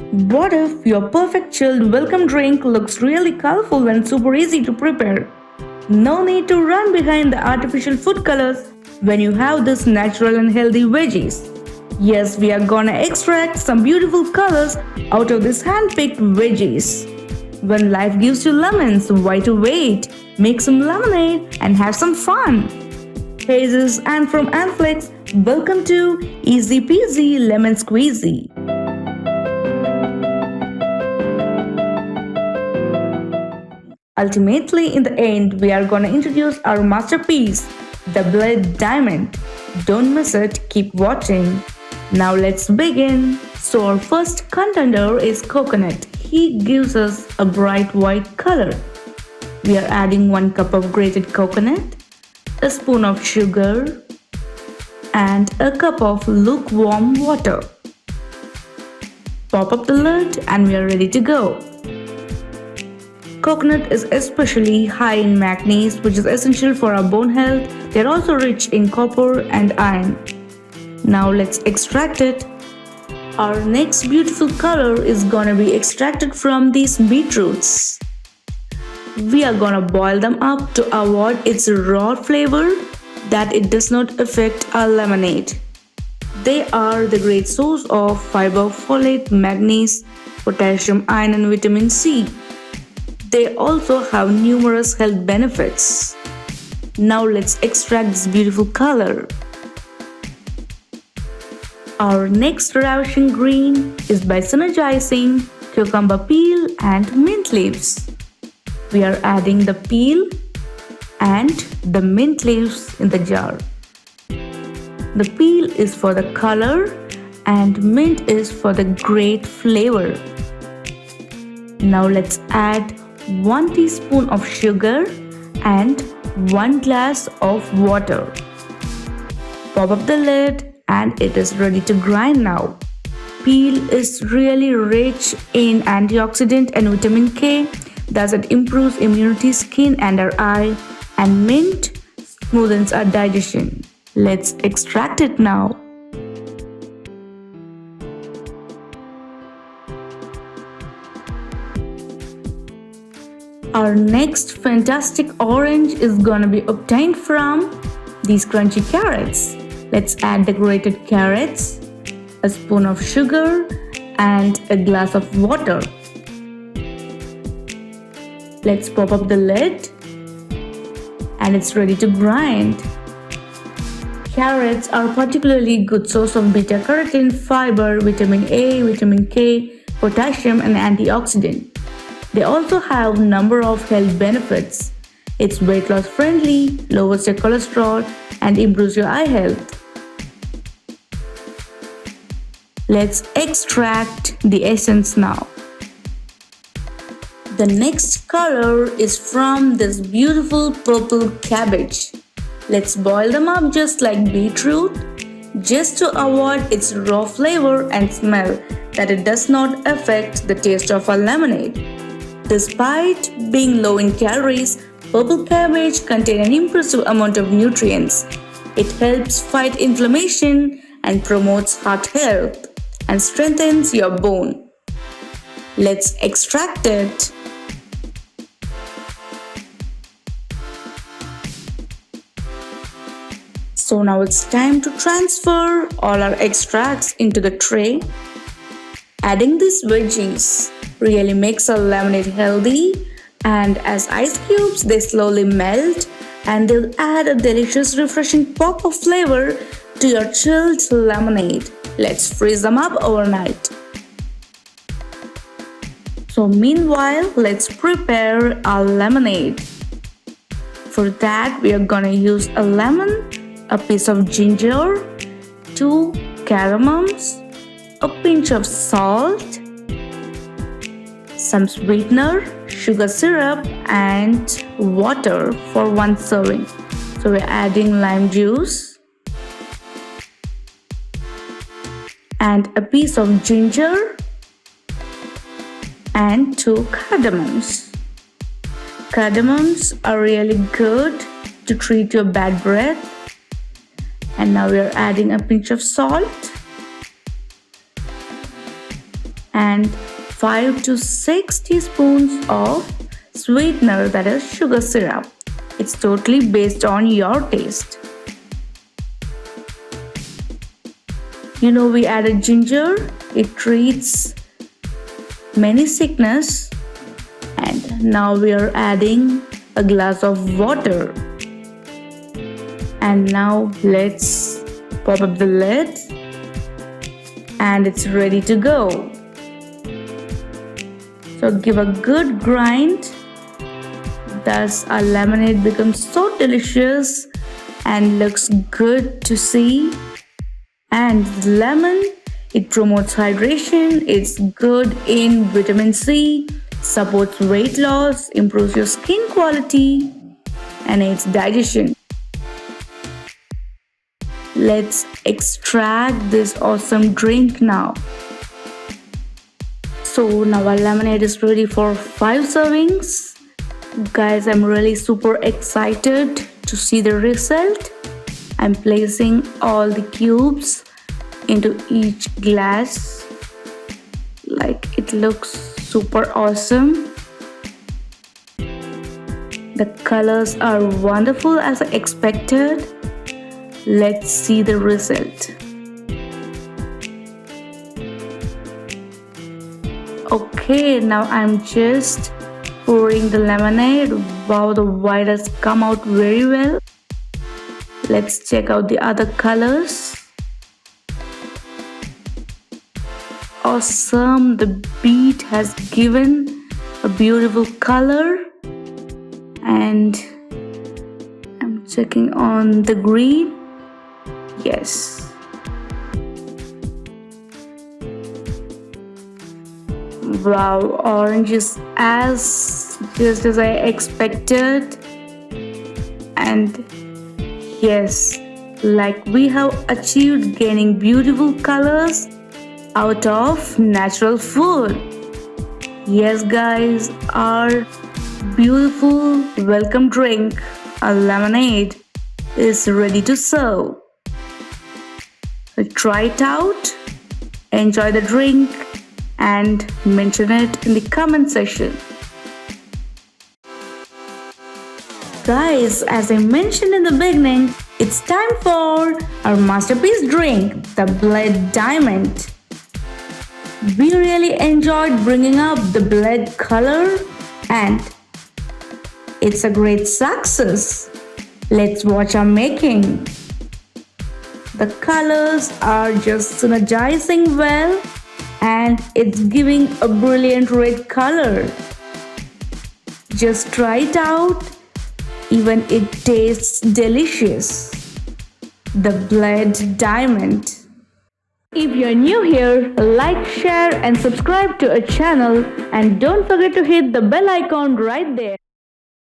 What if your perfect chilled welcome drink looks really colorful and super easy to prepare? No need to run behind the artificial food colors when you have this natural and healthy veggies. Yes, we are gonna extract some beautiful colors out of these hand-picked veggies. When life gives you lemons, why to wait? Make some lemonade and have some fun. Hey, this is Anne from Anflix. Welcome to Easy Peasy Lemon Squeezy. Ultimately, in the end, we are gonna introduce our masterpiece, the Blood Diamond. Don't miss it, keep watching. Now let's begin. So our first contender is coconut. He gives us a bright white color. We are adding 1 cup of grated coconut, a spoon of sugar, and a cup of lukewarm water. Pop up the lid and we are ready to go. Coconut is especially high in manganese, which is essential for our bone health. They are also rich in copper and iron. Now let's extract it. Our next beautiful color is gonna be extracted from these beetroots. We are gonna boil them up to avoid its raw flavor that it does not affect our lemonade. They are the great source of fiber, folate, manganese, potassium, iron and vitamin C. They also have numerous health benefits. Now let's extract this beautiful color. Our next ravishing green is by synergizing cucumber peel and mint leaves. We are adding the peel and the mint leaves in the jar. The peel is for the color and mint is for the great flavor. Now let's add 1 teaspoon of sugar and 1 glass of water. Pop up the lid and it is ready to grind now. Peel is really rich in antioxidant and vitamin K, thus it improves immunity, skin and our eye, and mint smoothens our digestion. Let's extract it now. Our next fantastic orange is gonna be obtained from these crunchy carrots. Let's add the grated carrots, a spoon of sugar and a glass of water. Let's pop up the lid and it's ready to grind. Carrots are particularly good source of beta-carotene, fiber, vitamin A, vitamin K, potassium and antioxidant. They also have a number of health benefits. It's weight loss friendly, lowers your cholesterol, and improves your eye health. Let's extract the essence now. The next color is from this beautiful purple cabbage. Let's boil them up just like beetroot, just to avoid its raw flavor and smell that it does not affect the taste of our lemonade. Despite being low in calories, purple cabbage contains an impressive amount of nutrients. It helps fight inflammation and promotes heart health and strengthens your bone. Let's extract it. So now it's time to transfer all our extracts into the tray. Adding these veggies really makes our lemonade healthy, and as ice cubes they slowly melt and they'll add a delicious refreshing pop of flavor to your chilled lemonade. Let's freeze them up overnight. So meanwhile, let's prepare our lemonade. For that, we are gonna use a lemon, a piece of ginger, 2 cardamoms, a pinch of salt, some sweetener, sugar syrup and water for 1 serving. So we're adding lime juice and a piece of ginger and 2 cardamoms. Cardamoms are really good to treat your bad breath. And now we are adding a pinch of salt and 5 to 6 teaspoons of sweetener, that is sugar syrup. It's totally based on your taste. We added ginger. It treats many sickness. And now we are adding a glass of water. And now let's pop up the lid. And it's ready to go. So give a good grind. Thus our lemonade becomes so delicious and looks good to see. And lemon, it promotes hydration, it's good in vitamin C, supports weight loss, improves your skin quality, and aids digestion. Let's extract this awesome drink now. So now our lemonade is ready for 5 servings. Guys, I'm really super excited to see the result. I'm placing all the cubes into each glass. Like, it looks super awesome. The colors are wonderful as I expected. Let's see the result. Okay, now I'm just pouring the lemonade. Wow, the white has come out very well. Let's check out the other colors. Awesome, the beet has given a beautiful color. And I'm checking on the green. Yes. Wow, orange is just as I expected. And yes, like we have achieved gaining beautiful colors out of natural food. Yes guys, our beautiful welcome drink, a lemonade, is ready to serve. So try it out, enjoy the drink, and mention it in the comment section. Guys, as I mentioned in the beginning, it's time for our masterpiece drink, the Blood Diamond. We really enjoyed bringing up the blood color and it's a great success. Let's watch our making. The colors are just synergizing well and it's giving a brilliant red color. Just try it out. Even it tastes delicious. The Blood Diamond. If you're new here, like, share and subscribe to our channel and don't forget to hit the bell icon right there.